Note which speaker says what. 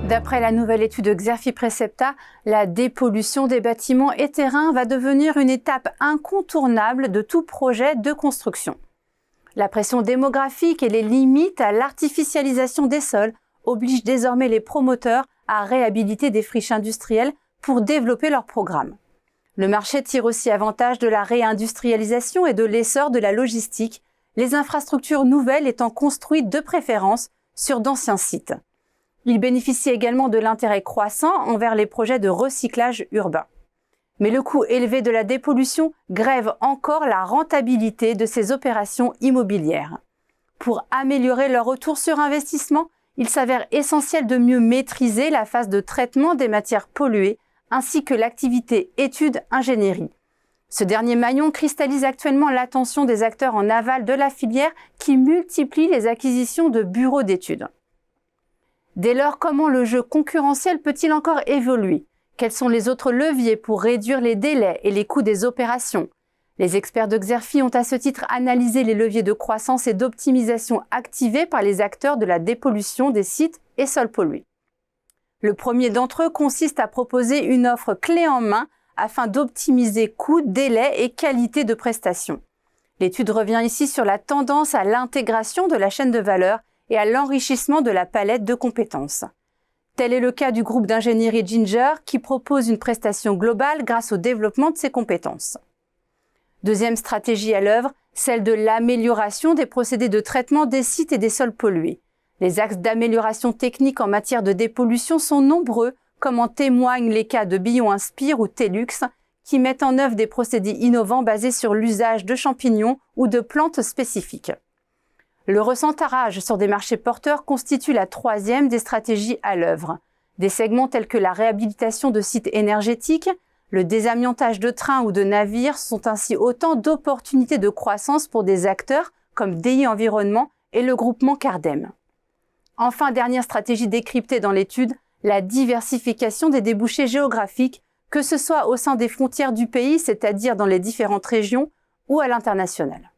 Speaker 1: D'après la nouvelle étude Xerfi Precepta, la dépollution des bâtiments et terrains va devenir une étape incontournable de tout projet de construction. La pression démographique et les limites à l'artificialisation des sols obligent désormais les promoteurs à réhabiliter des friches industrielles pour développer leurs programmes. Le marché tire aussi avantage de la réindustrialisation et de l'essor de la logistique, les infrastructures nouvelles étant construites de préférence sur d'anciens sites. Il bénéficie également de l'intérêt croissant envers les projets de recyclage urbain. Mais le coût élevé de la dépollution grève encore la rentabilité de ces opérations immobilières. Pour améliorer leur retour sur investissement, il s'avère essentiel de mieux maîtriser la phase de traitement des matières polluées ainsi que l'activité études-ingénierie. Ce dernier maillon cristallise actuellement l'attention des acteurs en aval de la filière qui multiplient les acquisitions de bureaux d'études. Dès lors, comment le jeu concurrentiel peut-il encore évoluer? Quels sont les autres leviers pour réduire les délais et les coûts des opérations? Les experts de Xerfi ont à ce titre analysé les leviers de croissance et d'optimisation activés par les acteurs de la dépollution des sites et sols pollués. Le premier d'entre eux consiste à proposer une offre clé en main afin d'optimiser coûts, délais et qualité de prestation. L'étude revient ici sur la tendance à l'intégration de la chaîne de valeur et à l'enrichissement de la palette de compétences. Tel est le cas du groupe d'ingénierie Ginger qui propose une prestation globale grâce au développement de ses compétences. Deuxième stratégie à l'œuvre, celle de l'amélioration des procédés de traitement des sites et des sols pollués. Les axes d'amélioration technique en matière de dépollution sont nombreux, comme en témoignent les cas de BioInspire ou Telux, qui mettent en œuvre des procédés innovants basés sur l'usage de champignons ou de plantes spécifiques. Le recentrage sur des marchés porteurs constitue la troisième des stratégies à l'œuvre. Des segments tels que la réhabilitation de sites énergétiques, le désamiantage de trains ou de navires sont ainsi autant d'opportunités de croissance pour des acteurs comme DI Environnement et le groupement Cardem. Enfin, dernière stratégie décryptée dans l'étude, la diversification des débouchés géographiques, que ce soit au sein des frontières du pays, c'est-à-dire dans les différentes régions, ou à l'international.